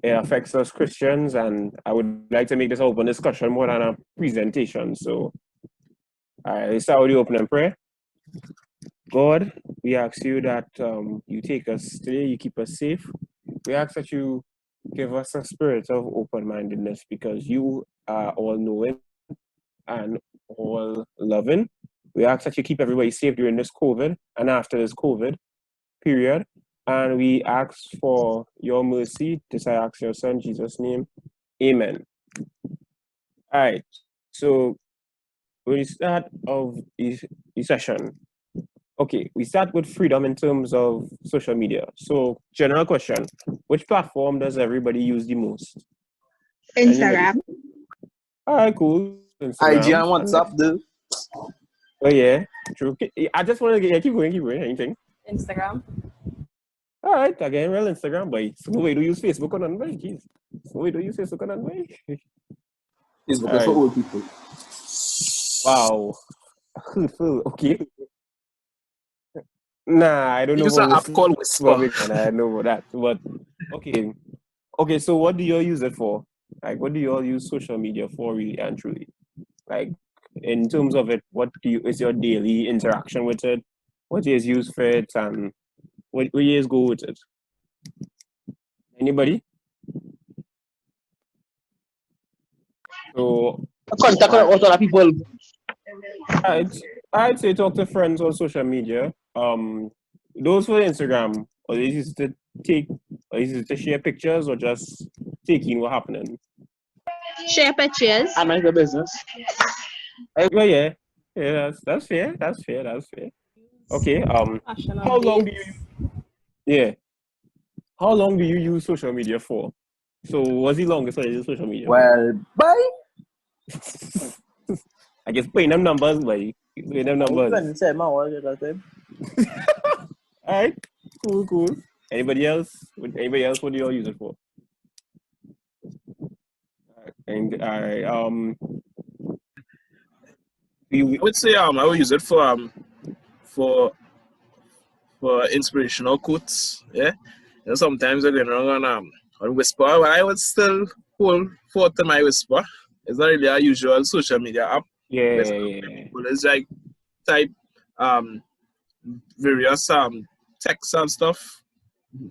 it affects us Christians, and I would like to make this open discussion more than a presentation. So, let's start with the opening prayer. God, we ask you that you take us today, you keep us safe. We ask that you give us a spirit of open-mindedness because you are all-knowing and all-loving. We ask that you keep everybody safe during this COVID and after this COVID period. And we ask for your mercy. This I ask your son, Jesus' name. Amen. All right. So when we start of the session, okay, we start with freedom in terms of social media. So general question, which platform does everybody use the most? Anybody? Instagram. All right, cool. IG Instagram. and WhatsApp, dude. Oh yeah, true. I just want to get keep going. Anything? Instagram. All right, again, well, Instagram, boy. So no way to use Facebook on boy. Jeez. So no way to use Facebook on boy. Facebook is for old people. Wow. Hurtful. Okay. Nah, I don't know Use about an app called Whisper. Whisper. I know about that. But okay. Okay, so what do you all use it for? Like, what do you all use social media for, really and truly? Like, in terms of it, what is your daily interaction with it? What do you use for it, and where you go with it? Anybody? So Contact with other people. I'd say talk to friends on social media. Those for Instagram, or they used to take, or they used to share pictures, or just taking what happening. Share pictures. I manage the business. Well, yeah, that's fair. That's fair. Okay. How long do you? Yeah. How long do you use social media for? So, what's the longest I use social media? Well, bye. I guess putting them numbers, boy. Putting them numbers. All right. Cool. Anybody else? What do you all use it for? And I would say I would use it for inspirational quotes. Yeah. And sometimes I'm going wrong on Whisper, but I would still hold forth to my Whisper. It's not really a usual social media app. Yeah. People is like type various texts and stuff.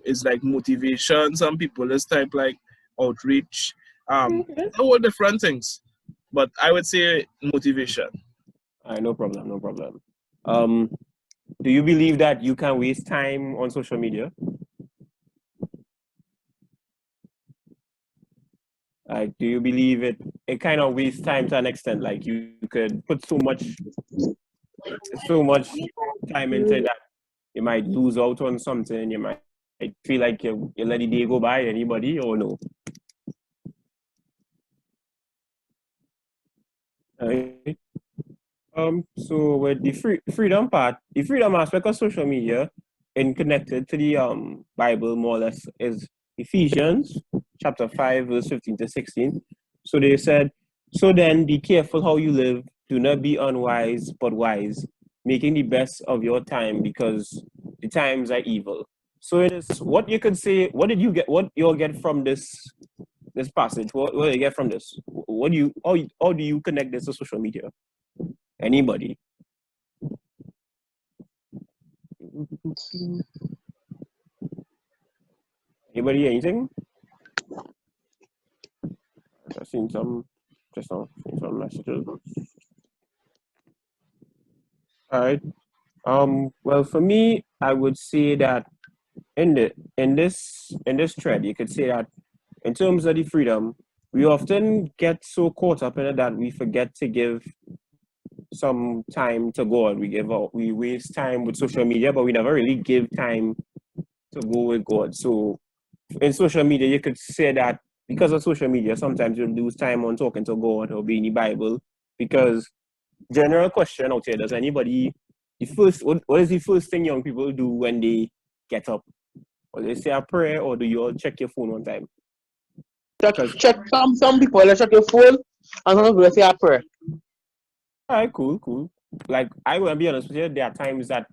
It's like motivation. Some people is type like outreach. All different things. But I would say motivation. All right, no problem. Do you believe that you can waste time on social media? Like, do you believe it kind of wastes time to an extent? Like, you could put so much time into that, you might lose out on something. You might feel like you let the day go by. Anybody or no? Right. So with the freedom part, the freedom aspect of social media and connected to the Bible more or less is Ephesians chapter 5 verse 15 to 16. So they said, so then be careful how you live, do not be unwise but wise, making the best of your time because the times are evil. So it is what you could say, what you'll get from this passage? What do you get from this? How do you connect this to social media? Anybody? Anybody? Anything? I've seen some messages. All right. Well, for me, I would say that in this thread, you could say that in terms of the freedom, we often get so caught up in it that we forget to give some time to God. We waste time with social media, but we never really give time to go with God. So in social media, you could say that because of social media, sometimes you lose time on talking to God or being the Bible. Because general question out here, does anybody what is the first thing young people do when they get up? Or they say a prayer, or do you all check your phone one time? Check some people check your phone and some people say a prayer. All right, cool. Like, I will be honest with you, there are times that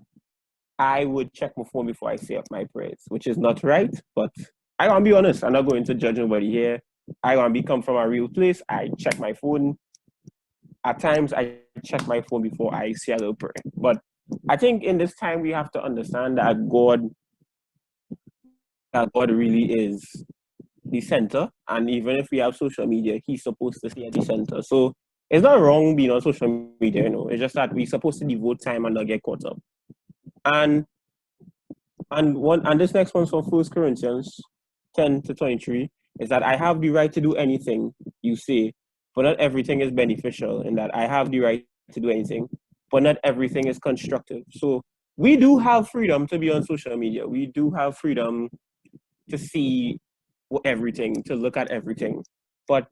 I would check my phone before I say up my prayers, which is not right, but I gonna be honest. I'm not going to judge nobody here. I gonna be come from a real place. I check my phone. At times, I check my phone before I say a little prayer. But I think in this time we have to understand that God really is the center. And even if we have social media, He's supposed to stay at the center. So it's not wrong being on social media. It's just that we're supposed to devote time and not get caught up. And this next one's from 1 Corinthians 10-23 is that I have the right to do anything you say, but not everything is beneficial, and that I have the right to do anything, but not everything is constructive. So we do have freedom to be on social media. We do have freedom to see everything, to look at everything. But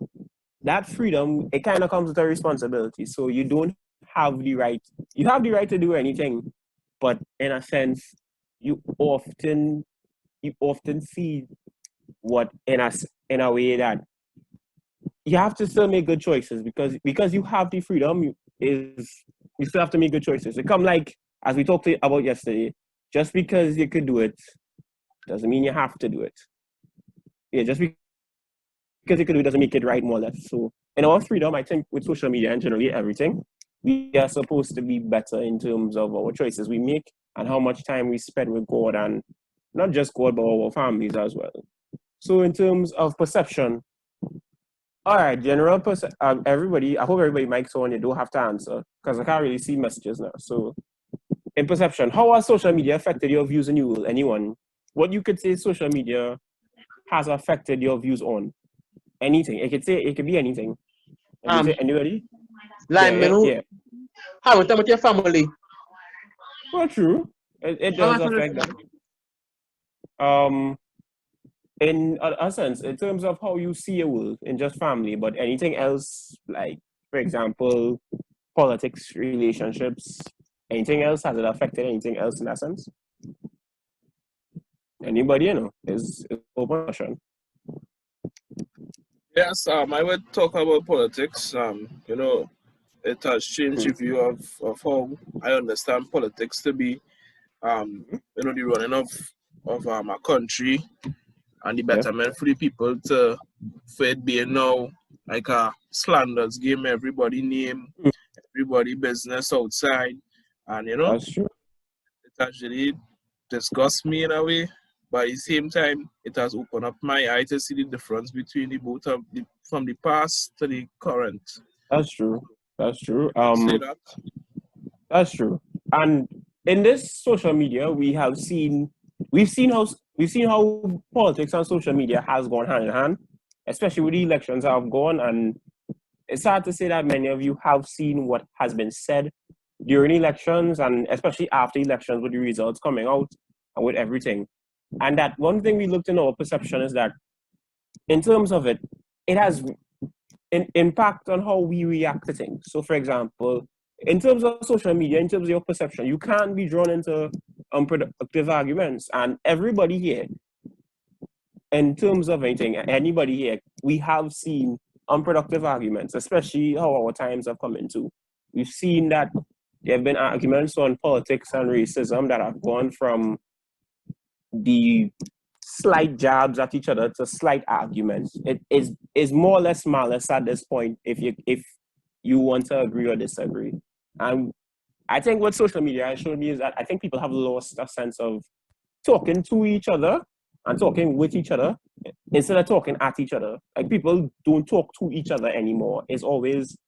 that freedom, it kind of comes with a responsibility. So you don't have the right, you have the right to do anything, but in a sense, you often see what in a way that you have to still make good choices because you have the freedom you still have to make good choices. It come like as we talked about yesterday, just because you could do it doesn't mean you have to do it. Yeah, just because you could do it doesn't make it right, more or less. So in our freedom, I think with social media and generally everything, we are supposed to be better in terms of our choices we make and how much time we spend with God, and not just God, but our families as well. So in terms of perception, all right, everybody, I hope everybody mics on, you don't have to answer because I can't really see messages now. So in perception, how has social media affected your views on you? Anyone? What you could say social media has affected your views on? Anything. It could be anything. You could say anybody? Yeah. How with your family? Well, true. It does affect that. In a sense, in terms of how you see a world in just family, but anything else, like for example, politics, relationships, anything else, has it affected anything else in that sense? Anybody, is open question. Yes, I would talk about politics. It has changed the view of how I understand politics to be. The running of a country and the betterment for the people for it being now like a slanders game, everybody name, everybody business outside. And That's true. it actually disgusts me in a way. But at the same time, it has opened up my eye to see the difference between the both of from the past to the current. That's true. That's true. Say that. That's true. And in this social media, we've seen how politics and social media has gone hand in hand, especially with the elections that have gone. And it's hard to say that many of you have seen what has been said during elections, and especially after elections with the results coming out and with everything. And that one thing we looked in our perception is that in terms of it, it has an impact on how we react to things. So for example, in terms of social media, in terms of your perception, you can't be drawn into unproductive arguments. And everybody here, in terms of anything, anybody here, we have seen unproductive arguments, especially how our times have come into. We've seen that there have been arguments on politics and racism that have gone from the slight jabs at each other to slight arguments. It is more or less malice at this point if you want to agree or disagree. And I think what social media has shown me is that I think people have lost a sense of talking to each other and talking with each other instead of talking at each other. Like people don't talk to each other anymore. It's always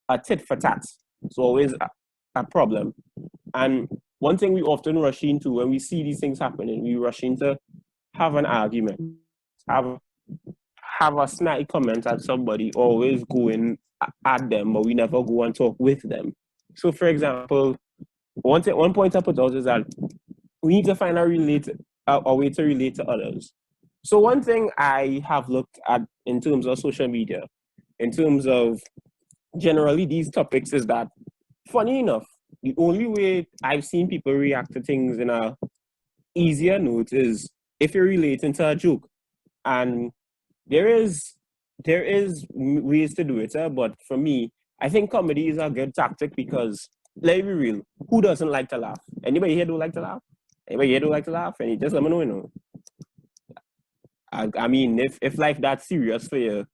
a tit for tat. It's always a problem. And one thing we often rush into when we see these things happening, we rush into have an argument, have a snide comment at somebody, always going at them, but we never go and talk with them. So, for example, one point I put out is that we need to find a way to relate to others. So, one thing I have looked at in terms of social media, in terms of generally these topics, is that, funny enough, the only way I've seen people react to things in a easier note is if you're relating to a joke. And there is ways to do it, but for me, I think comedy is a good tactic because, let's be real, who doesn't like to laugh? Anybody here don't like to laugh? Anybody here don't like to laugh? And just let me know, I mean, if life that serious for you,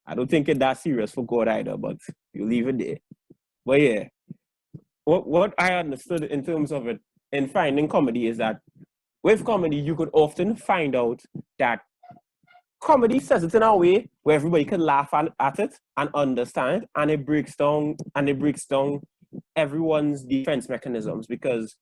I don't think it that serious for God either, but you leave it there. But yeah, what I understood in terms of it in finding comedy is that with comedy, you could often find out that comedy says it in a way where everybody can laugh at it and understand it, and it breaks down everyone's defense mechanisms, because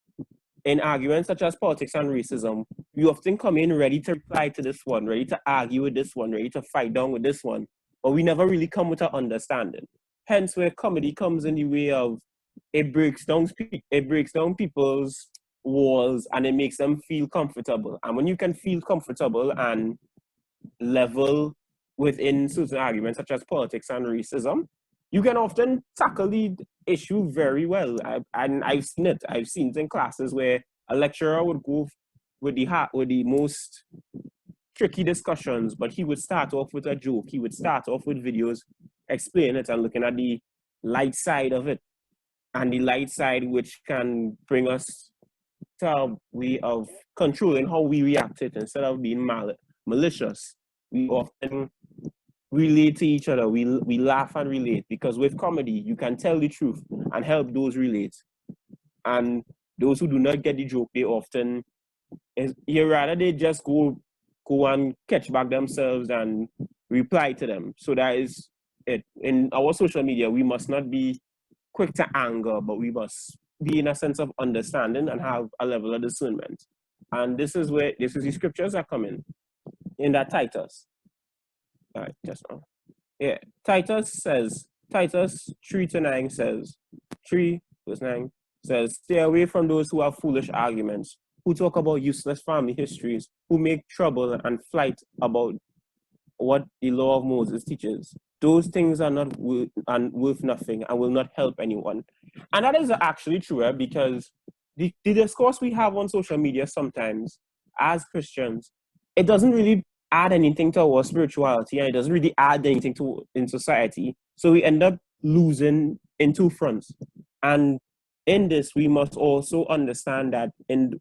in arguments such as politics and racism, you often come in ready to reply to this one, ready to argue with this one, ready to fight down with this one, but we never really come with an understanding. Hence, where comedy comes in the way of it breaks down people's walls and it makes them feel comfortable. And when you can feel comfortable and level within certain arguments such as politics and racism, you can often tackle the issue very well. I've seen it. I've seen it in classes where a lecturer would go with the most tricky discussions, but he would start off with a joke. He would start off with videos explaining it and looking at the light side of it, and the light side which can bring us to a way of controlling how we react to it instead of being malicious. We often relate to each other. We laugh and relate, because with comedy, you can tell the truth and help those relate. And those who do not get the joke, they often, rather they just go and catch back themselves and reply to them. So that is it. In our social media, we must not be quick to anger, but we must be in a sense of understanding and have a level of discernment. And this is the scriptures are coming in that Titus. All right, just now. Yeah, Titus 3:9 says, 3:9 says, stay away from those who have foolish arguments, who talk about useless family histories, who make trouble and flight about what the law of Moses teaches. Those things are not worth nothing and will not help anyone. And that is actually true, because the discourse we have on social media sometimes, as Christians, it doesn't really add anything to our spirituality, and it doesn't really add anything in society. So we end up losing in two fronts. And in this, we must also understand that in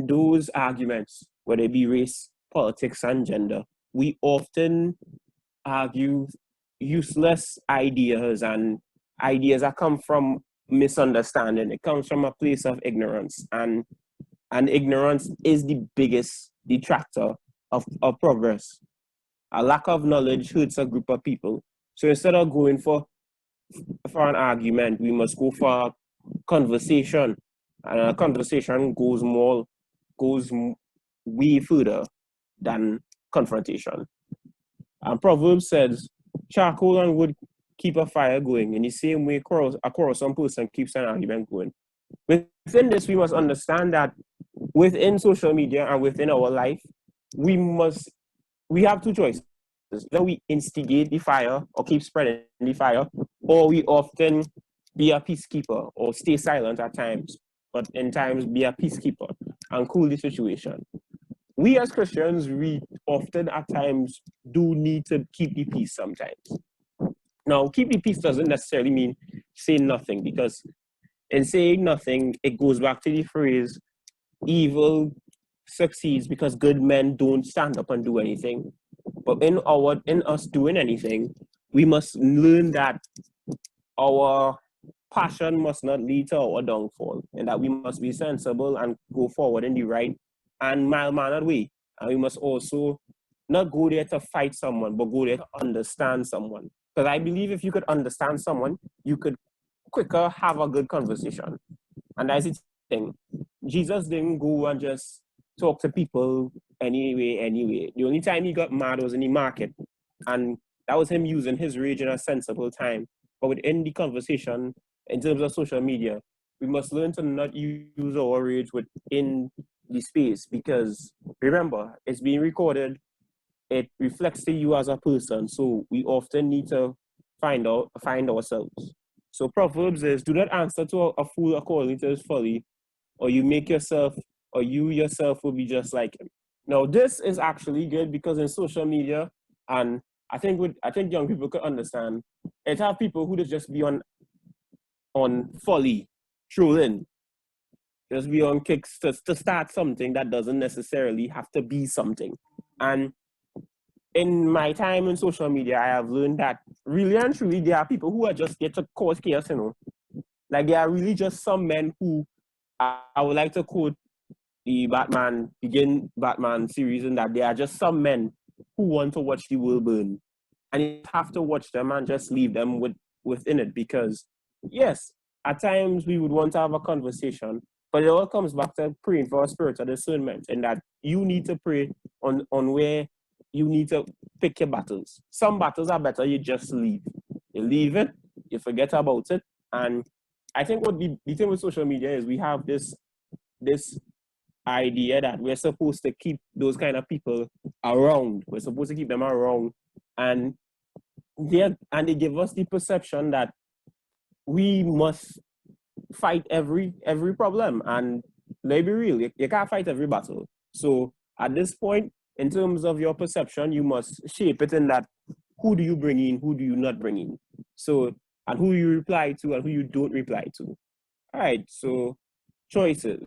those arguments, whether it be race, politics, and gender, we often argue useless ideas and ideas that come from misunderstanding. It comes from a place of ignorance, and ignorance is the biggest detractor of progress. A lack of knowledge hurts a group of people. So instead of going for an argument, we must go for a conversation, and a conversation goes way further than confrontation. And Proverbs says, charcoal and wood keep a fire going. In the same way, a quarrelsome person keeps an argument going. Within this, we must understand that within social media and within our life, we have two choices. Either we instigate the fire or keep spreading the fire, or we often be a peacekeeper or stay silent at times, but in times be a peacekeeper and cool the situation. We as Christians, we often at times do need to keep the peace sometimes. Now, keep the peace doesn't necessarily mean say nothing, because in saying nothing, it goes back to the phrase, evil succeeds because good men don't stand up and do anything. But in us doing anything, we must learn that our passion must not lead to our downfall, and that we must be sensible and go forward in the right and mild-mannered way. And we must also not go there to fight someone, but go there to understand someone. Because I believe if you could understand someone, you could quicker have a good conversation. And that's the thing. Jesus didn't go and just talk to people anyway. The only time he got mad was in the market. And that was him using his rage in a sensible time. But within the conversation, in terms of social media, we must learn to not use our rage within the space, because remember, it's being recorded. It reflects to you as a person. So we often need to find ourselves. So Proverbs is, do not answer to a fool according to his folly, or you yourself will be just like him. Now, this is actually good, because in social media, and I think young people could understand, it have people who just be on folly, trolling, just be on kicks to start something that doesn't necessarily have to be something. And in my time in social media, I have learned that really and truly there are people who are just there to cause chaos, you know. Like there are really just some men who I would like to quote the Batman series, in that there are just some men who want to watch the world burn. And you have to watch them and just leave them within it, because yes, at times we would want to have a conversation, but it all comes back to praying for a spiritual discernment, and that you need to pray on where you need to pick your battles. Some battles are better you just leave. You leave it, you forget about it. And I think what the thing with social media is we have this idea that we're supposed to keep those kind of people around. We're supposed to keep them around. And they give us the perception that we must fight every problem. And let's be real, you can't fight every battle. So at this point, in terms of your perception, you must shape it in that who do you bring in, who do you not bring in. So, and who you reply to and who you don't reply to. All right, so choices.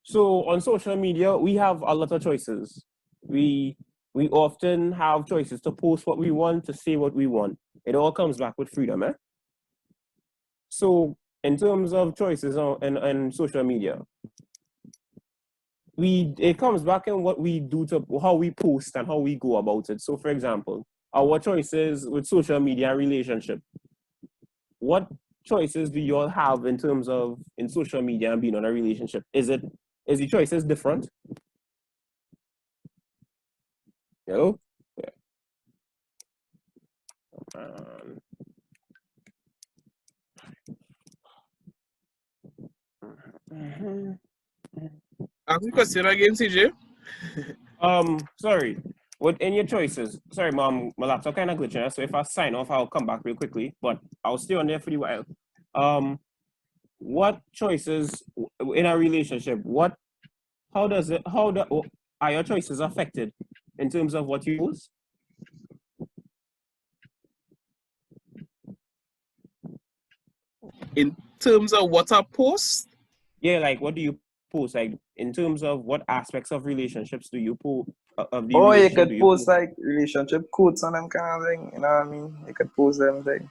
So on social media, we have a lot of choices. We often have choices to post what we want, to say what we want. It all comes back with freedom, eh? So in terms of choices on social media, it comes back in what we do, to how we post and how we go about it. So for example, our choices with social media and relationship. What choices do you all have in terms of in social media and being on a relationship? Is the choices different? Hello? Yeah. Ask the question again, CJ. Sorry. In your choices, sorry, Mom, my laptop kind of glitching, so if I sign off, I'll come back real quickly, but I'll stay on there for a while. What choices in a relationship? Are your choices affected in terms of what you use? In terms of what I post? Yeah, like what do you post? Like in terms of what aspects of relationships do you post? You could post like relationship quotes on them kind of thing, you know what I mean? You could post them thing.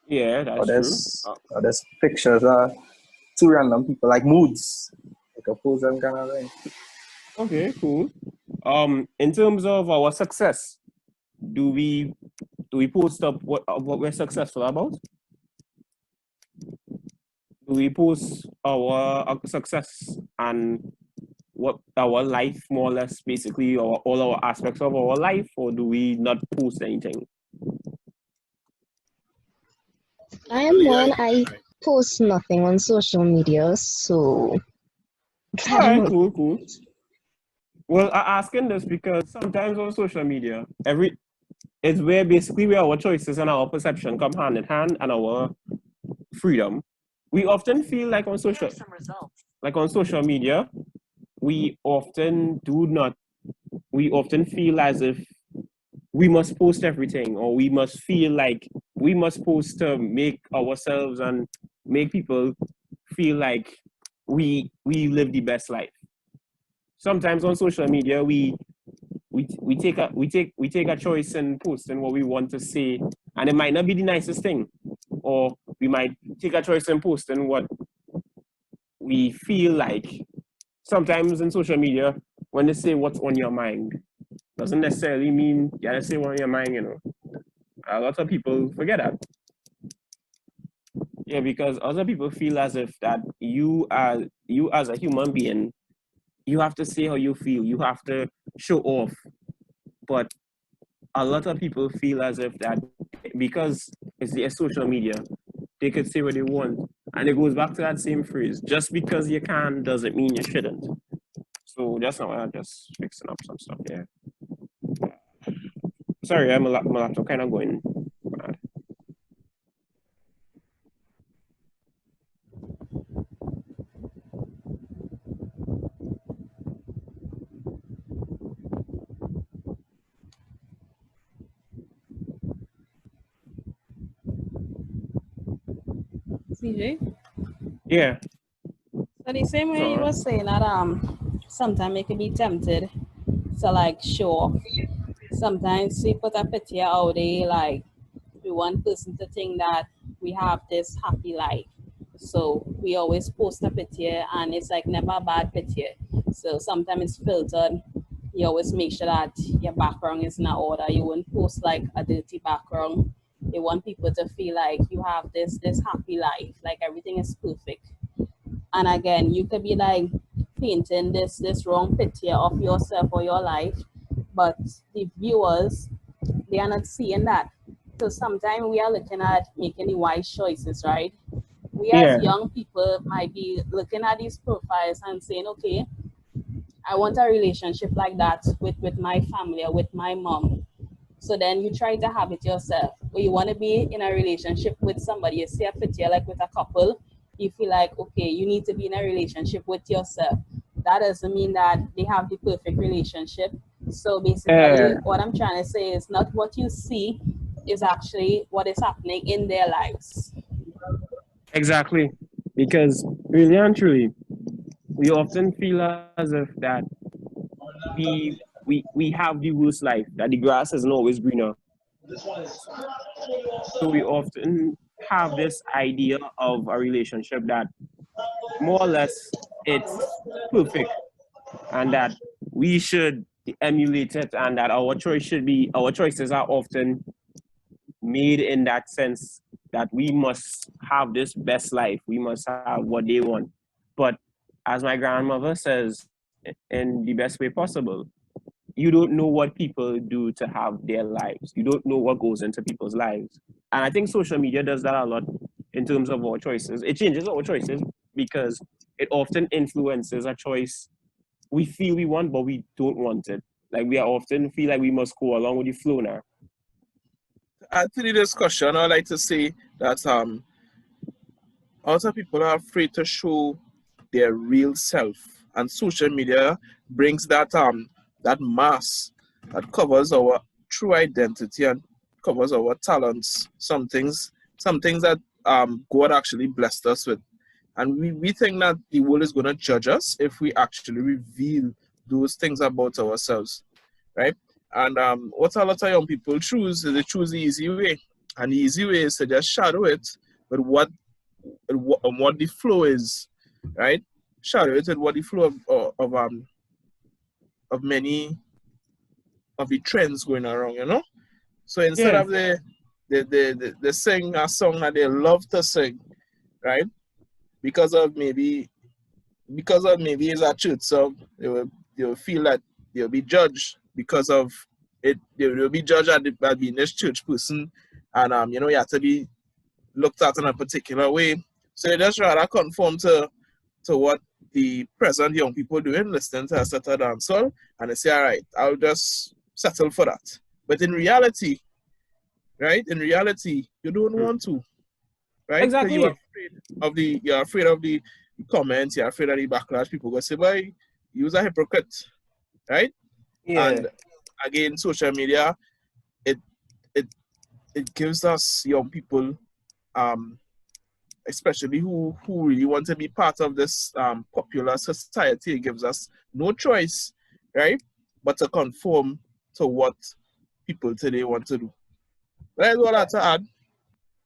Yeah, that's true. Or there's pictures of two random people, like moods. You could post them kind of thing. Okay, cool. In terms of our success, do we post up what we're successful about? Do we post our success and what our life, more or less, basically, or all our aspects of our life, or do we not post anything? I am one. I post nothing on social media, so. All right, cool. Well, I'm asking this because sometimes on social media, it's where basically our choices and our perception come hand in hand, and our freedom. We often feel like on social media, we often feel as if we must post everything, or we must feel like we must post to make ourselves and make people feel like we live the best life. Sometimes on social media, we take a choice in posting what we want to say, and it might not be the nicest thing, or we might take a choice in posting what we feel like. Sometimes in social media, when they say what's on your mind, doesn't necessarily mean you gotta say what's on your mind, you know. A lot of people forget that. Yeah, because other people feel as if that you as a human being, you have to say how you feel, you have to show off. But a lot of people feel as if that because it's their social media, they could say what they want. And it goes back to that same phrase, just because you can doesn't mean you shouldn't. So that's not why I'm just fixing up some stuff here. Sorry, my laptop kind of going mad. CJ? Yeah. So the same way you were saying that sometimes you can be tempted to like show off sometimes we put a picture out there, like we want person to think that we have this happy life. So we always post a picture and it's like never a bad picture. So sometimes it's filtered. You always make sure that your background is in order. You won't post like a dirty background. You want people to feel like you have this happy life, like everything is perfect. And again, you could be like painting this wrong picture of yourself or your life, but the viewers, they are not seeing that. So sometimes we are looking at making the wise choices, right? We as Yeah. young people might be looking at these profiles and saying, okay, I want a relationship like that with my family or with my mom. So then you try to have it yourself. Or you want to be in a relationship with somebody, you see a picture like with a couple, you feel like, okay, you need to be in a relationship with yourself. That doesn't mean that they have the perfect relationship. So basically, what I'm trying to say is not what you see is actually what is happening in their lives. Exactly. Because really and truly, we often feel as if that we have the worst life, that the grass isn't always greener. So we often have this idea of a relationship that more or less it's perfect and that we should emulate it and that our choices are often made in that sense that we must have this best life. We must have what they want. But as my grandmother says, in the best way possible, you don't know what people do to have their lives. You don't know what goes into people's lives. And I think social media does that a lot in terms of our choices. It changes our choices because it often influences a choice we feel we want, but we don't want it. Like we often feel like we must go along with the flow now. Add to the discussion, I'd like to say that a lot of people are afraid to show their real self, and social media brings that mask that covers our true identity and covers our talents. Some things that God actually blessed us with, and we think that the world is going to judge us if we actually reveal those things about ourselves, right? And what a lot of young people choose is they choose the easy way, and the easy way is to just shadow it with what the flow is, right? Shadow it with what the flow of many of the trends going around, you know. So instead Yeah. of they sing a song that they love to sing, right? Because of maybe it's a church song, they will feel that they'll be judged because of it. They will be judged at being this church person, and you know, you have to be looked at in a particular way. So they just rather conform to what the present young people doing, listening to a set of dancehall, and they say, all right, I'll just settle for that. But in reality, right? In reality, you don't want to, right? Because Exactly. you're afraid of the comments, you're afraid of the backlash. People go say, boy, you're a hypocrite, right? Yeah. And again, social media, it it it gives us young people, especially who really want to be part of this popular society. It gives us no choice, right, but to conform to what people today want to do. That's all I have to add.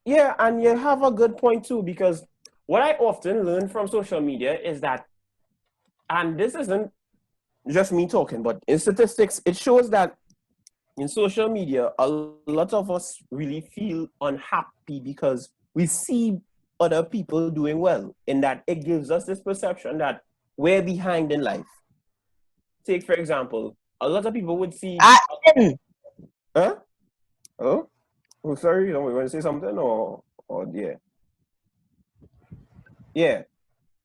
Yeah, and you have a good point too, because what I often learn from social media is that, and this isn't just me talking, but in statistics, it shows that in social media, a lot of us really feel unhappy because we see other people doing well, in that it gives us this perception that we're behind in life. Take, for example, a lot of people would see. Huh? Oh, oh, sorry, you want to say something or yeah. Yeah.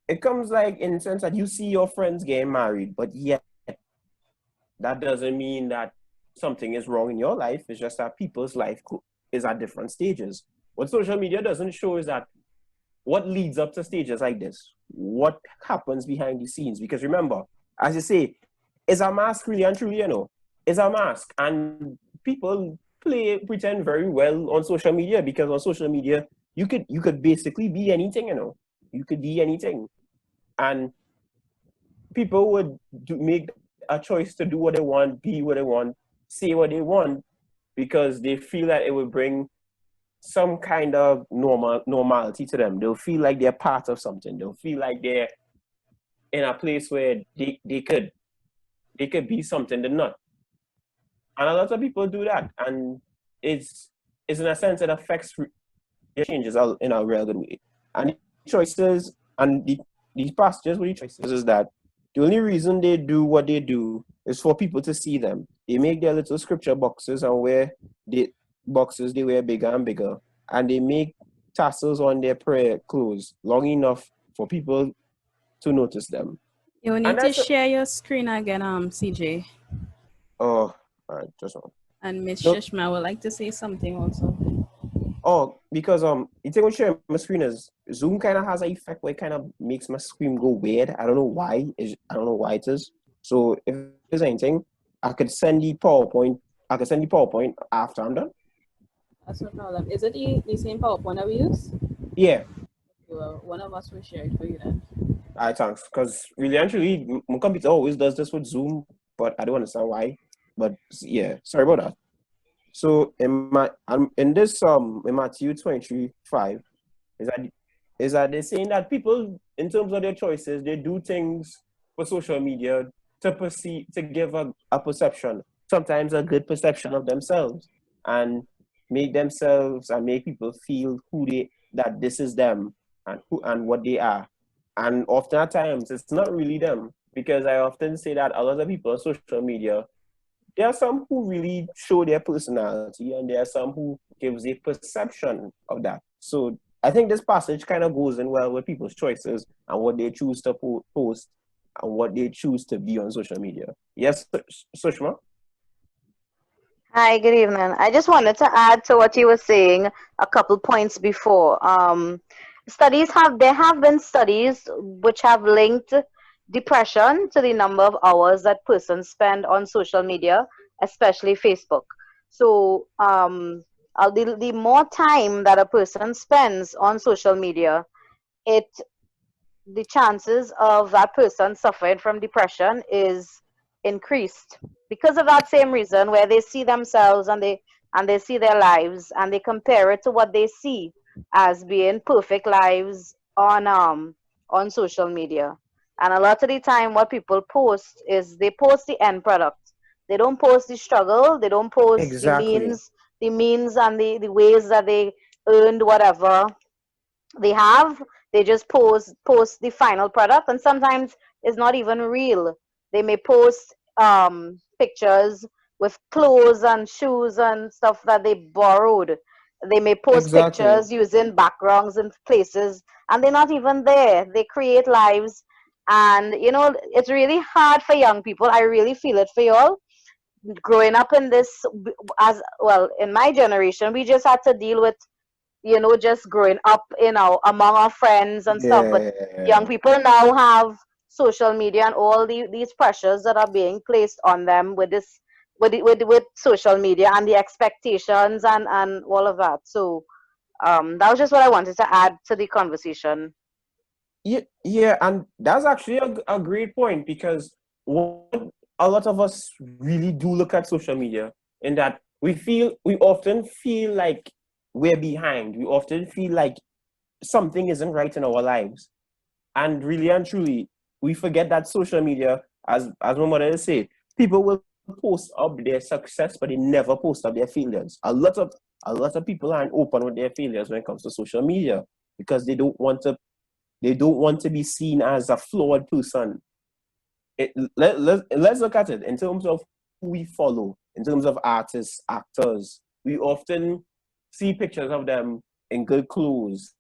It comes like in the sense that you see your friends getting married, but yet that doesn't mean that something is wrong in your life. It's just that people's life is at different stages. What social media doesn't show is that what leads up to stages like this, what happens behind the scenes. Because remember, as you say, it's a mask, really and truly, you know. It's a mask. And people pretend very well on social media, because on social media, you could basically be anything, you know. You could be anything. And people would make a choice to do what they want, be what they want, say what they want because they feel that it will bring some kind of normality to them. They'll feel like they're part of something. They'll feel like they're in a place where they could be something they're not. And a lot of people do that, and it's in a sense it affects their changes in a real good way. And the choices and these passages with the choices is that the only reason they do what they do is for people to see them. They make their little scripture boxes and wear the boxes they wear bigger and bigger, and they make tassels on their prayer clothes long enough for people to notice them. You need to share your screen again, CJ. Oh, all right, just one. And Miss Shishma would like to say something also. Oh, because the thing with sharing my screen is Zoom kind of has an effect where it kind of makes my screen go weird. I don't know why. I don't know why it is. So if there's anything, I could send the PowerPoint. I could send the PowerPoint after I'm done. That's no problem. Is it the same PowerPoint that we use? Yeah. Well, one of us will share it for you then. All right, thanks. Because really and truly, my computer always does this with Zoom, but I don't understand why. But yeah, sorry about that. So in Matthew 23:5, is that they're saying that people, in terms of their choices, they do things for social media to give a perception, sometimes a good perception of themselves, and make themselves and make people feel that this is them and what they are. And often at times it's not really them, because I often say that a lot of people on social media, there are some who really show their personality, and there are some who gives a perception of that. So I think this passage kind of goes in well with people's choices and what they choose to post and what they choose to be on social media. Yes, Sushma? Hi, good evening. I just wanted to add to what you were saying a couple points before. There have been studies which have linked depression to the number of hours that persons spend on social media, especially Facebook. So the more time that a person spends on social media, the chances of that person suffering from depression is increased because of that same reason, where they see themselves and they see their lives and they compare it to what they see as being perfect lives on social media. And a lot of the time what people post is they post the end product. They don't post the struggle, they don't post Exactly. the means and the ways that they earned whatever they have. They just post the final product, and sometimes it's not even real. They may post pictures with clothes and shoes and stuff that they borrowed. They may post pictures using backgrounds and places, and they're not even there. They create lives, and it's really hard for young people. I really feel it for y'all growing up in this. As well, in my generation, we just had to deal with just growing up, among our friends and stuff. But young people now have social media and all these pressures that are being placed on them with social media and the expectations and all of that. So that was just what I wanted to add to the conversation. Yeah, and that's actually a great point, because what a lot of us really do look at social media in that we often feel like we're behind. We often feel like something isn't right in our lives. And really and truly, we forget that social media, as my mother say, people will post up their success, but they never post up their failures. A lot of people aren't open with their failures when it comes to social media, because they don't want to be seen as a flawed person. Let's look at it in terms of who we follow, in terms of artists, actors. We often see pictures of them in good clothes,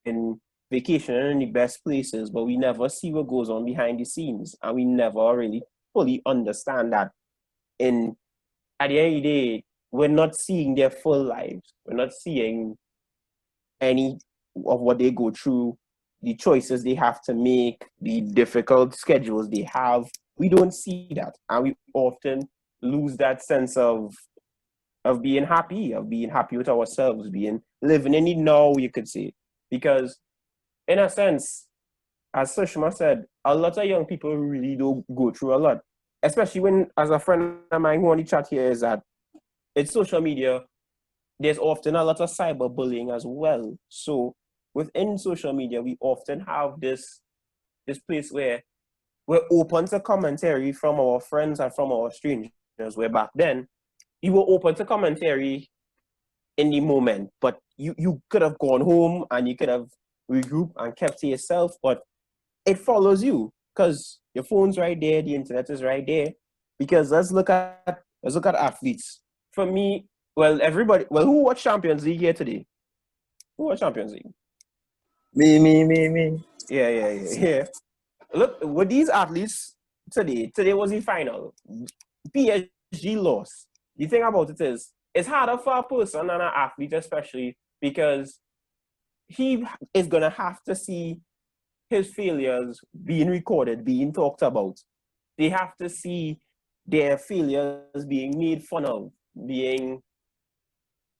in vacation, in the best places, but we never see what goes on behind the scenes, and we never really fully understand that. At the end of the day, we're not seeing their full lives. We're not seeing any of what they go through, the choices they have to make, the difficult schedules they have. We don't see that, and we often lose that sense of being happy with ourselves, living in the now, you could say. Because in a sense, as Sushma said, a lot of young people really do go through a lot. especially when, as a friend of mine who on the chat here, is that it's social media, there's often a lot of cyberbullying as well. So within social media, we often have this place where we're open to commentary from our friends and from our strangers, where back then, you were open to commentary in the moment, but you could have gone home and you could have regrouped and kept to yourself, but it follows you because your phone's right there, the internet is right there. Because let's look at athletes. For me, who watched Champions League here today? Who watched Champions League? Me. Yeah. Look, with these athletes today was the final. PSG lost. The thing about it is, it's harder for a person and an athlete especially because he is going to have to see his failures being recorded, being talked about. They have to see their failures being made fun of, being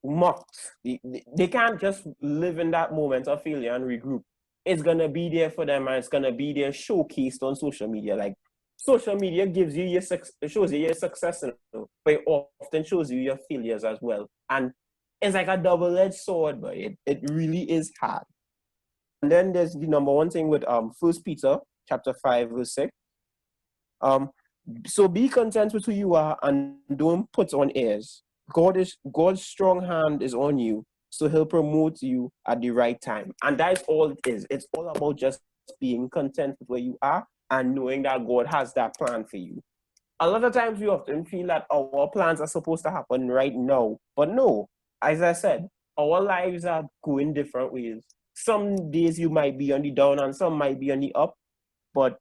mocked. They can't just live in that moment of failure and regroup. It's going to be there for them and it's going to be there showcased on social media. Like, social media gives you shows you your success, but it often shows you your failures as well. And it's like a double-edged sword, but it really is hard. And then there's the number one thing with 1 Peter chapter 5, verse 6. So be content with who you are and don't put on airs. God's strong hand is on you, so he'll promote you at the right time. And that's all it is. It's all about just being content with where you are and knowing that God has that plan for you. A lot of times we often feel that our plans are supposed to happen right now. But no, as I said, our lives are going different ways. Some days you might be on the down and some might be on the up. But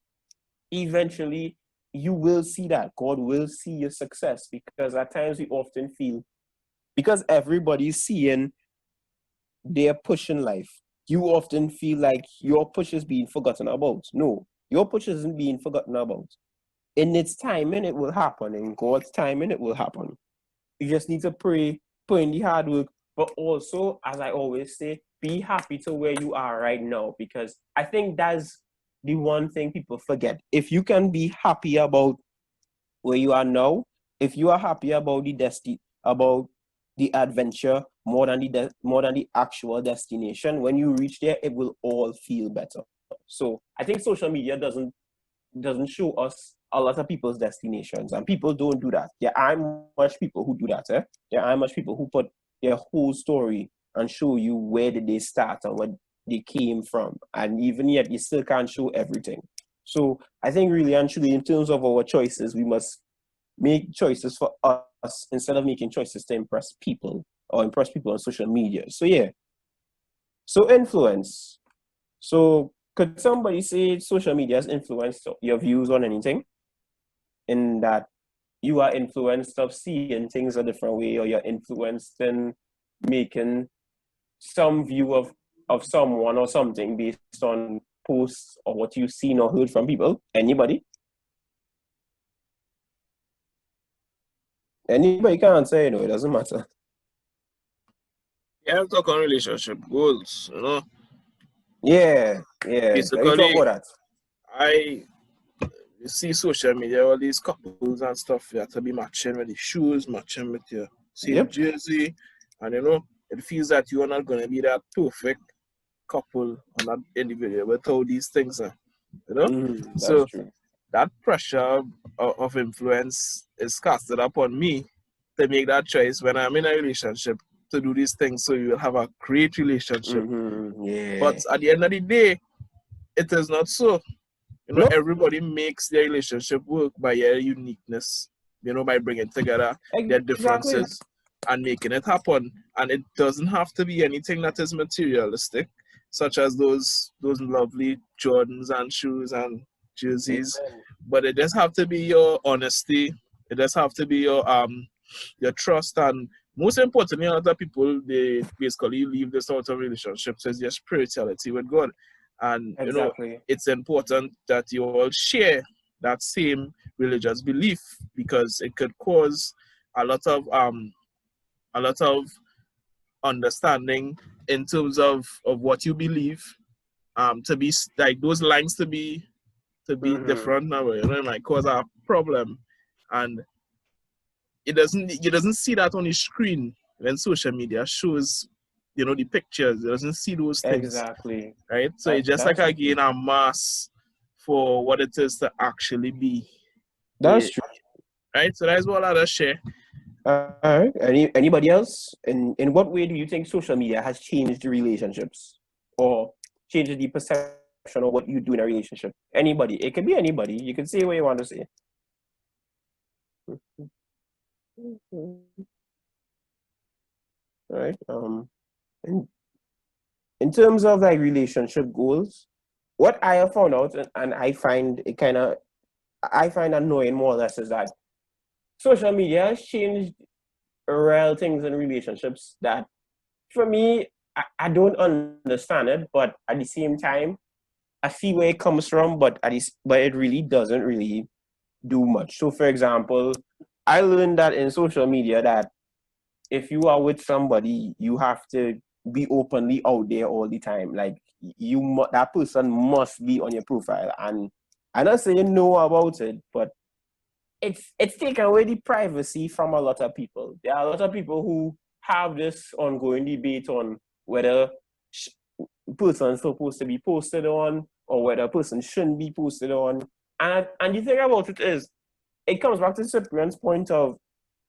eventually you will see that. God will see your success, because at times we often feel, because everybody's seeing their push in life, you often feel like your push is being forgotten about. No, your push isn't being forgotten about. In its timing, it will happen. In God's timing, it will happen. You just need to pray, put in the hard work, but also, as I always say, be happy to where you are right now, because I think that's the one thing people forget. If you can be happy about where you are now, if you are happy about the destiny, about the adventure more than the actual destination, when you reach there, it will all feel better. So I think social media doesn't show us a lot of people's destinations, and people don't do that. There are much people who do that. There are much people who put their whole story and show you where did they start and where they came from, and even yet you still can't show everything. So I think really and truly, in terms of our choices, we must make choices for us instead of making choices to impress people or impress people on social media. So yeah. So influence. So could somebody say social media has influenced your views on anything? In that you are influenced of seeing things a different way, or you're influenced in making some view of someone or something based on posts or what you've seen or heard from people? Anybody? Anybody can answer, it doesn't matter. Yeah, I'm talking relationship goals, Yeah. Let me talk about that. I see social media, all these couples and stuff, you have to be matching with the shoes, matching with your same jersey, and it feels that you are not going to be that perfect couple or that individual without these things, That's so true. that pressure of influence is casted upon me to make that choice when I'm in a relationship to do these things, so you will have a great relationship. Yeah. But at the end of the day, it is not so. Everybody makes their relationship work by their uniqueness, by bringing together their differences and making it happen. And it doesn't have to be anything that is materialistic, such as those lovely Jordans and shoes and jerseys. But it does have to be your honesty. It does have to be your trust, and most importantly, other people, they basically leave this out of relationships is your spirituality with God. And it's important that you all share that same religious belief, because it could cause a lot of understanding in terms of what you believe, to be like those lines to be different now, it might cause a problem and you doesn't see that on the screen when social media shows, the pictures. It doesn't see those things. Exactly. Right? So it's just like again a mask for what it is to actually be. That's true. Right? So that's what I'll share. All right. Anybody else? In what way do you think social media has changed the relationships or changed the perception of what you do in a relationship? Anybody. It can be anybody. You can say what you want to say. All right. In terms of like relationship goals, what I have found out, and I find annoying more or less, is that social media has changed real things in relationships that, for me, I don't understand it, but at the same time, I see where it comes from, but it really doesn't really do much. So, for example, I learned that in social media that if you are with somebody, you have to be openly out there all the time. Like that person must be on your profile, and I'm not saying no about it, but it's taken away the privacy from a lot of people. There are a lot of people who have this ongoing debate on whether person is supposed to be posted on or whether a person shouldn't be posted on. And the thing about it is, it comes back to Cyprian's point of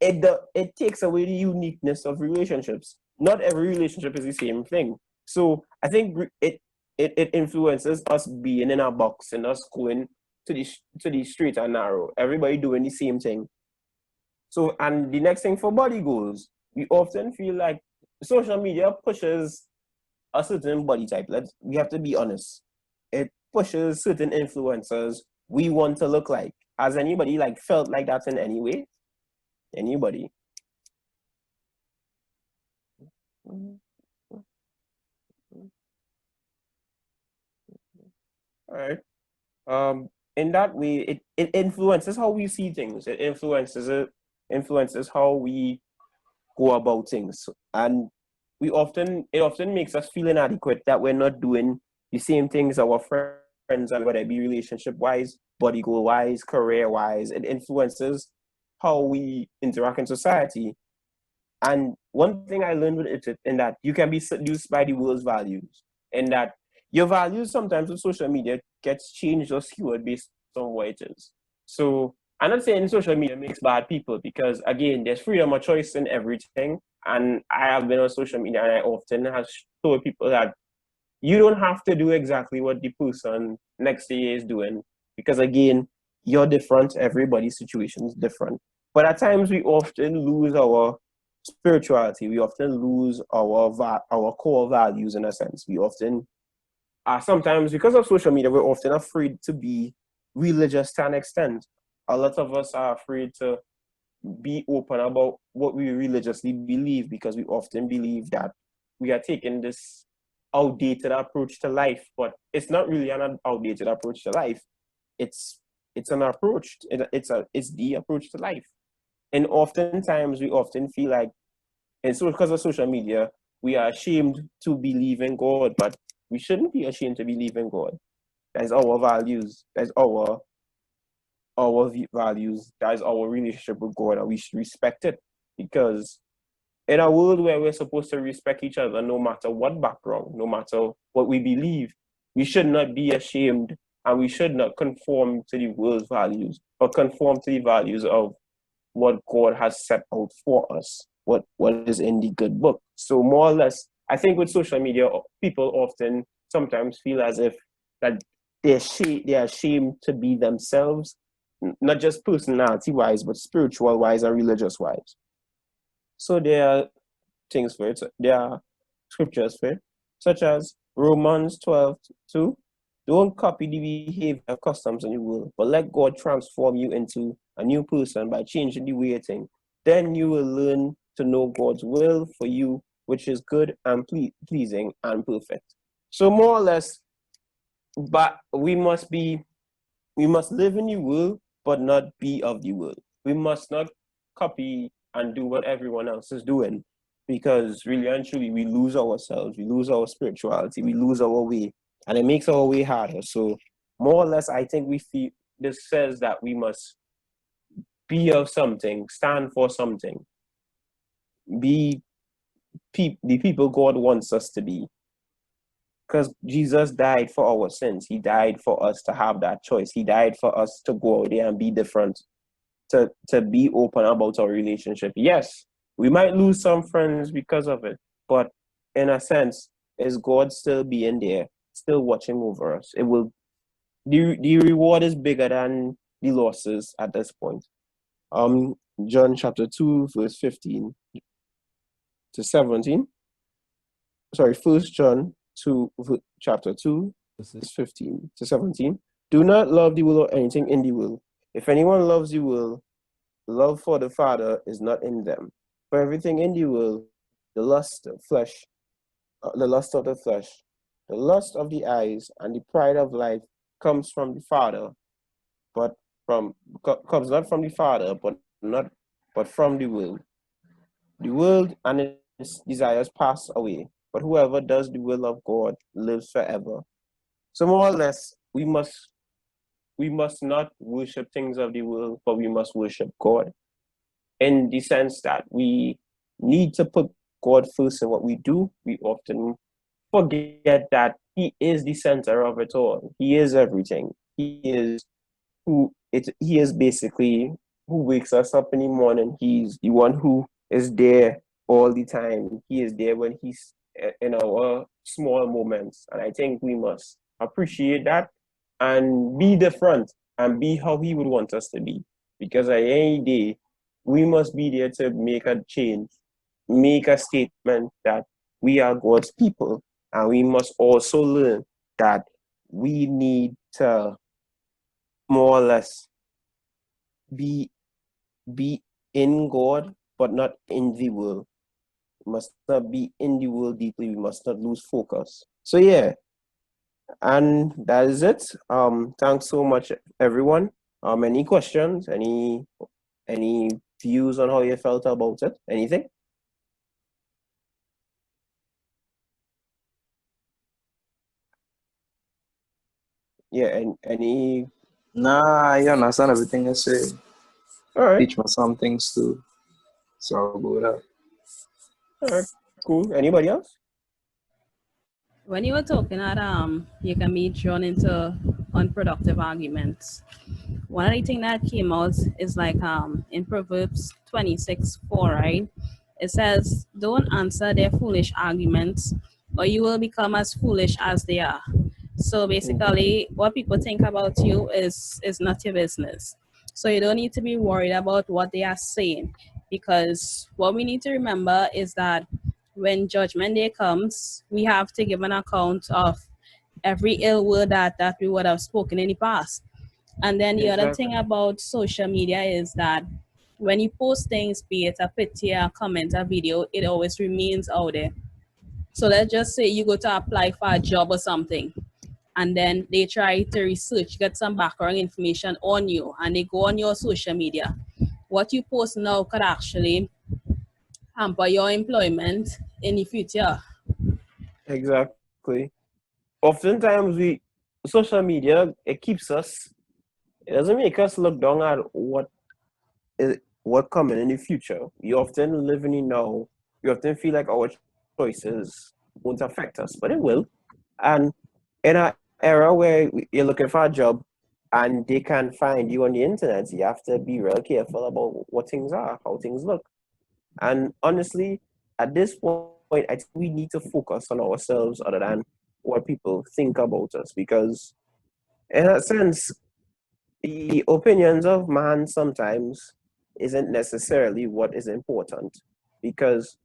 it takes away the uniqueness of relationships. Not every relationship is the same thing. So I think it influences us being in a box and us going to the straight and narrow. Everybody doing the same thing. So, and the next thing for body goals, we often feel like social media pushes a certain body type. We have to be honest. It pushes certain influencers we want to look like. Has anybody felt like that in any way? Anybody? All right. In that way, it influences how we see things. It influences how we go about things, and it often makes us feel inadequate that we're not doing the same things our friends are, whether it be relationship wise, body goal wise, career wise. It influences how we interact in society. And one thing I learned with it in that you can be seduced by the world's values, and that your values sometimes with social media gets changed or skewed based on what it is. So I'm not saying social media makes bad people, because again, there's freedom of choice in everything. And I have been on social media and I often have told people that you don't have to do exactly what the person next to you is doing, because again, you're different. Everybody's situation is different. But at times we often lose our spirituality. We often lose our core values in a sense. We often sometimes, because of social media, we're often afraid to be religious to an extent. A lot of us are afraid to be open about what we religiously believe, because we often believe that we are taking this outdated approach to life. But it's not really an outdated approach to life. It's an approach. It's the approach to life. And oftentimes we often feel like, and so because of social media, we are ashamed to believe in God, but we shouldn't be ashamed to believe in God. That's our values. That's our values. That's our relationship with God, and we should respect it. Because in a world where we're supposed to respect each other, no matter what background, no matter what we believe, we should not be ashamed, and we should not conform to the world's values, but conform to the values of what God has set out for us, what is in the good book. So more or less, I think with social media, people often sometimes feel as if that they're ashamed to be themselves, not just personality-wise, but spiritual-wise and religious-wise. So there are things for it. There are scriptures for it, such as Romans 12:2. Don't copy the behavior of customs in the world, but let God transform you into a new person by changing the way you think. Then you will learn to know God's will for you, which is good and pleasing and perfect. So more or less, but we must live in the world, but not be of the world. We must not copy and do what everyone else is doing, because really and truly we lose ourselves, we lose our spirituality, we lose our way, and it makes our way harder. So more or less, I think we feel this says that we must be of something, stand for something, be the people God wants us to be. Because Jesus died for our sins. He died for us to have that choice. He died for us to go out there and be different, to be open about our relationship. Yes, we might lose some friends because of it, but in a sense, is God still being there, still watching over us? It will. The reward is bigger than the losses at this point. John chapter 2, verse 15 to 17. Sorry, 1 John 2, chapter 2, verse 15 to 17. Do not love the world or anything in the world. If anyone loves the world, love for the Father is not in them. For everything in the world, the lust of flesh, the lust of the flesh, the lust of the eyes, and the pride of life comes from the Father, comes not from the Father, but from the world. The world and its desires pass away, but whoever does the will of God lives forever. So more or less, we must not worship things of the world, but we must worship God, in the sense that we need to put God first in what we do. We often forget that He is the center of it all. He is everything. He is basically who wakes us up in the morning. He's the one who is there all the time. He is there when he's in our small moments. And I think we must appreciate that and be different and be how He would want us to be. Because at any day, we must be there to make a change, make a statement that we are God's people. And we must also learn that we need to more or less be in God, but not in the world. We must not be in the world deeply. We must not lose focus. So yeah, and that is it. Thanks so much, everyone. Any questions? Any views on how you felt about it? Anything? Yeah, and any. Nah, I understand everything you say. All right. Teach me some things too. So I'll go with that. All right. Cool. Anybody else? When you were talking at you can be drawn into unproductive arguments. One of the things that came out is like in Proverbs 26:4, right? It says, "Don't answer their foolish arguments, or you will become as foolish as they are." So basically, what people think about you is not your business. So you don't need to be worried about what they are saying, because what we need to remember is that when Judgment Day comes, we have to give an account of every ill word that we would have spoken in the past. And then the other thing about social media is that when you post things, be it a picture, a comment, a video, it always remains out there. So let's just say you go to apply for a job or something, and then they try to research, get some background information on you, and they go on your social media. What you post now could actually hamper your employment in the future. Exactly. Oftentimes, social media, it doesn't make us look down at what coming in the future. We often live in the now. We often feel like our choices won't affect us, but it will. And in an era where you're looking for a job and they can find you on the internet, you have to be real careful about what things are, how things look. And honestly, at this point, I think we need to focus on ourselves other than what people think about us, because in a sense, the opinions of man sometimes isn't necessarily what is important. Because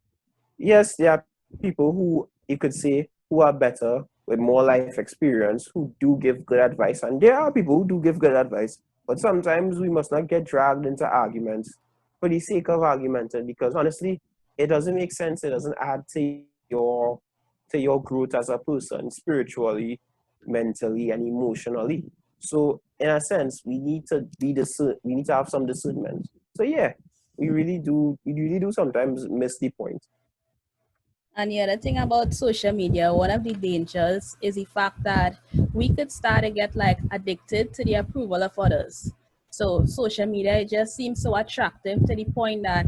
yes, there are people who you could say who are better with more life experience who do give good advice, and there are people who do give good advice, but sometimes we must not get dragged into arguments for the sake of argumenting, because honestly it doesn't make sense. It doesn't add to your growth as a person, spiritually, mentally, and emotionally. So in a sense, we need to have some discernment. So yeah, we really do sometimes miss the point. And the other thing about social media, one of the dangers is the fact that we could start to get like addicted to the approval of others. So social media, it just seems so attractive to the point that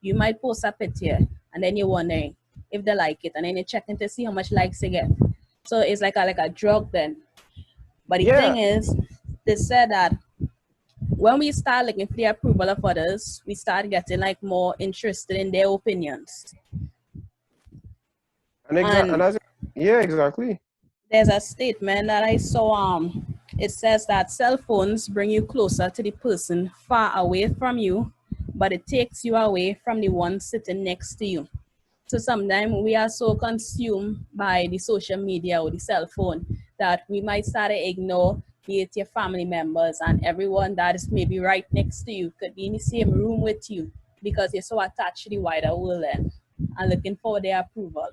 you might post a picture and then you're wondering if they like it, and then you're checking to see how much likes you get. So it's like a drug then. But the thing is, they said that when we start looking for the approval of others, we start getting like more interested in their opinions. Exactly. There's a statement that I saw. It says that cell phones bring you closer to the person far away from you, but it takes you away from the one sitting next to you. So sometimes we are so consumed by the social media or the cell phone that we might start to ignore, be it your family members and everyone that is maybe right next to you, could be in the same room with you, because you're so attached to the wider world and looking for their approval.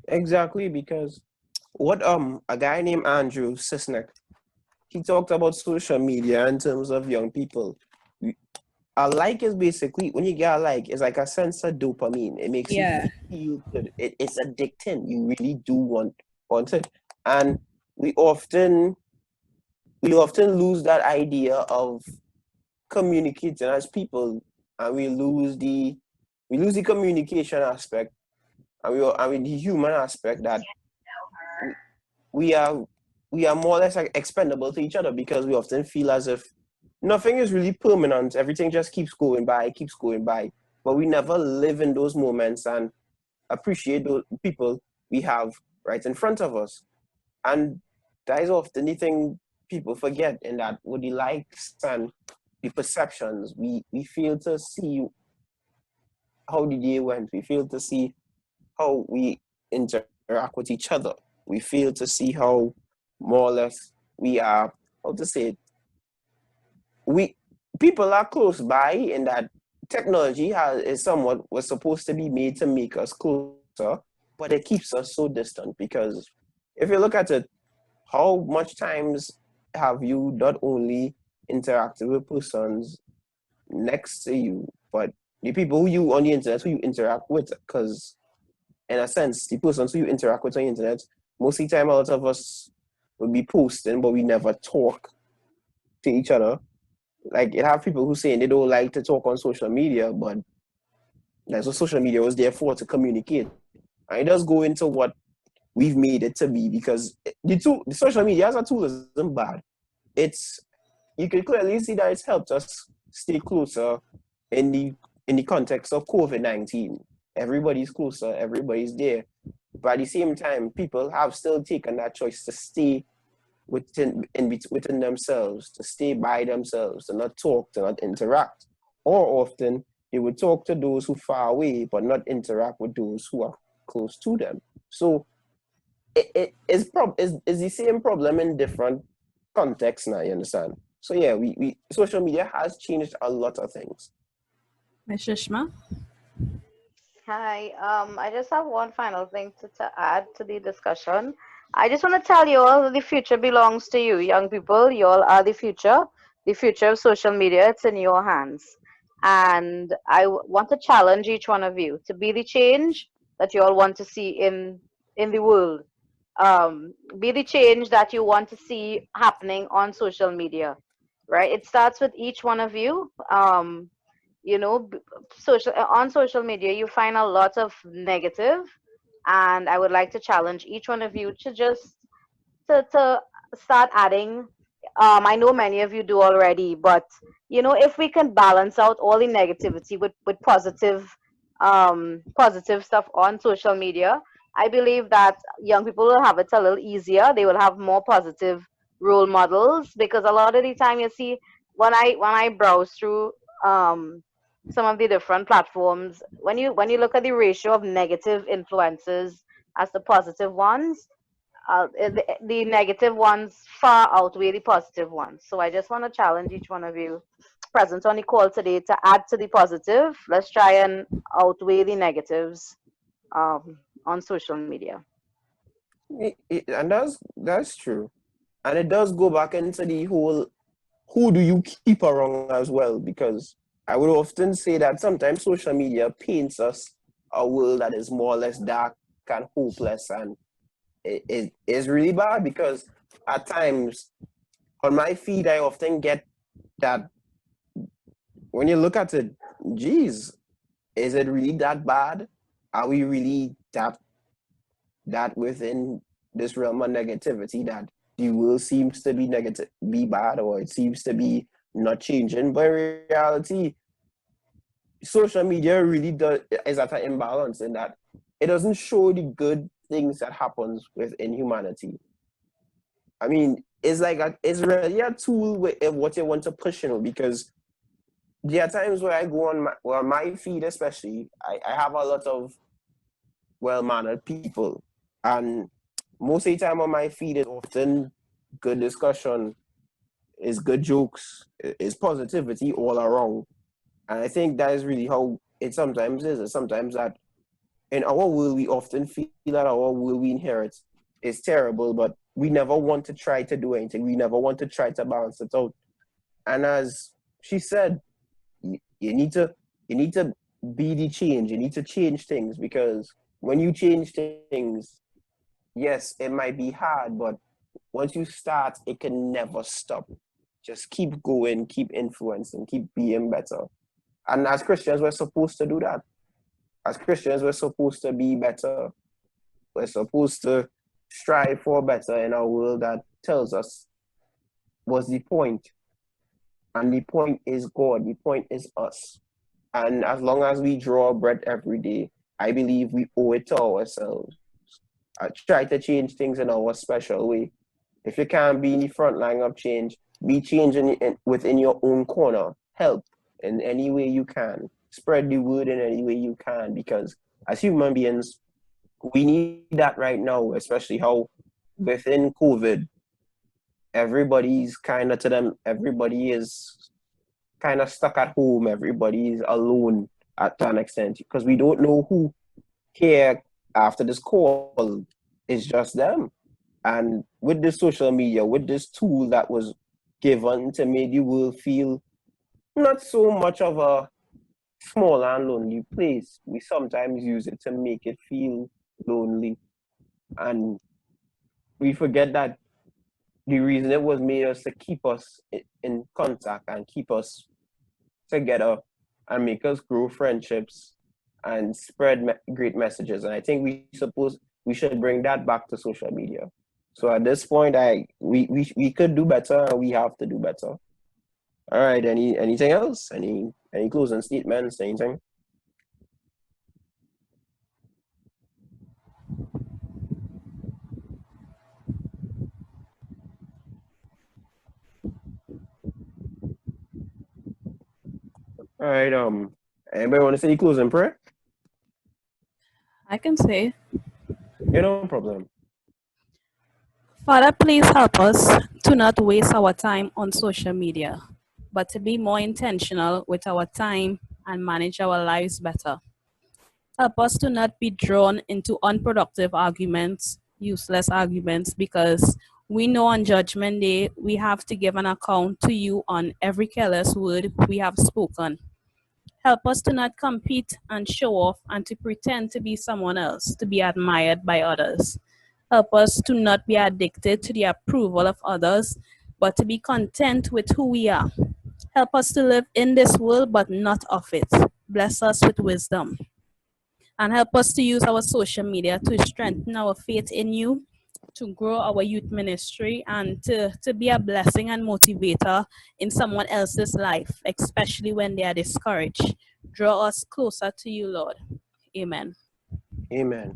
Exactly, because what a guy named Andrew Sisnek, he talked about social media in terms of young people. A like is basically, when you get a like, it's like a sense of dopamine. It makes you feel good. It's addicting. You really do want it. And we often lose that idea of communicating as people, and we lose the communication aspect, and the human aspect, that we are more or less like expendable to each other, because we often feel as if nothing is really permanent. Everything just keeps going by. But we never live in those moments and appreciate those people we have right in front of us. And that is often the thing people forget, in that with the likes and the perceptions, we fail to see how the day went. We fail to see how we interact with each other. We fail to see how more or less we are, how to say it, people are close by, in that technology was supposed to be made to make us closer, but it keeps us so distant. Because if you look at it, how much times have you not only interacted with persons next to you, but the people who you on the internet who you interact with? Because in a sense, the persons who you interact with on the internet, most of the time a lot of us will be posting, but we never talk to each other. Like, you have people who saying they don't like to talk on social media, but that's what social media was there for, to communicate. And it does go into what we've made it to be, because the social media as a tool isn't bad. You can clearly see that it's helped us stay closer in the context of COVID-19. Everybody's closer, everybody's there. But at the same time, people have still taken that choice to stay within themselves, to stay by themselves, to not talk, to not interact. Or often they would talk to those who are far away, but not interact with those who are close to them. So it is the same problem in different contexts now, you understand? So yeah, we social media has changed a lot of things. Ms. Shishma? Hi, I just have one final thing to add to the discussion. I just want to tell you all that the future belongs to you, young people. You all are the future of social media. It's in your hands. And I want to challenge each one of you to be the change that you all want to see in the world. Be the change that you want to see happening on social media, right? It starts with each one of you. You know, on social media you find a lot of negative, and I would like to challenge each one of you to just to start adding. I know many of you do already, but you know, if we can balance out all the negativity with positive stuff on social media, I believe that young people will have it a little easier. They will have more positive role models, because a lot of the time you see, when I browse through some of the different platforms, when you look at the ratio of negative influences as the positive ones, the negative ones far outweigh the positive ones. So I just want to challenge each one of you present on the call today to add to the positive. Let's try and outweigh the negatives on social media. And that's true. And it does go back into the whole, who do you keep around as well? Because I would often say that sometimes social media paints us a world that is more or less dark and hopeless, and it is really bad, because at times on my feed, I often get that when you look at it, geez, is it really that bad? Are we really that within this realm of negativity that the world seems to be negative, be bad, or it seems to be not changing? But in reality, social media really is at an imbalance in that it doesn't show the good things that happens within humanity. I mean, it's like it's really a tool with what you want to push, because there are times where I go on my feed, especially, I have a lot of well-mannered people, and most of the time on my feed is often good discussion, is good jokes, is positivity all around. And I think that is really how it sometimes is. It's sometimes that in our world, we often feel that our world we inherit is terrible, but we never want to try to do anything. We never want to try to balance it out. And as she said, you need to be the change. You need to change things, because when you change things, yes, it might be hard, but once you start, it can never stop. Just keep going, keep influencing, keep being better. And as Christians, we're supposed to do that. As Christians, we're supposed to be better. We're supposed to strive for better in a world that tells us what's the point. And the point is God. The point is us. And as long as we draw bread every day, I believe we owe it to ourselves. Try to change things in our special way. If you can't be in the front line of change, be changing within your own corner. Help in any way you can. Spread the word in any way you can, because as human beings, we need that right now, especially how within COVID, everybody is kind of stuck at home. Everybody is alone to an extent, because we don't know who here after this call is just them. And with the social media, with this tool that was given to make the world feel not so much of a small and lonely place, we sometimes use it to make it feel lonely. And we forget that the reason it was made was to keep us in contact and keep us together and make us grow friendships and spread great messages. And I think we should bring that back to social media. So at this point, we could do better, and we have to do better. All right. Anything else? Any closing statements? Anything? All right. Anybody want to say any closing prayer? I can say, Yeah, no problem. Father, please help us to not waste our time on social media, but to be more intentional with our time and manage our lives better. Help us to not be drawn into unproductive arguments, useless arguments, because we know on Judgment Day we have to give an account to you on every careless word we have spoken. Help us to not compete and show off and to pretend to be someone else, to be admired by others. Help us to not be addicted to the approval of others, but to be content with who we are. Help us to live in this world, but not of it. Bless us with wisdom. And help us to use our social media to strengthen our faith in you, to grow our youth ministry, and to be a blessing and motivator in someone else's life, especially when they are discouraged. Draw us closer to you, Lord. Amen. Amen.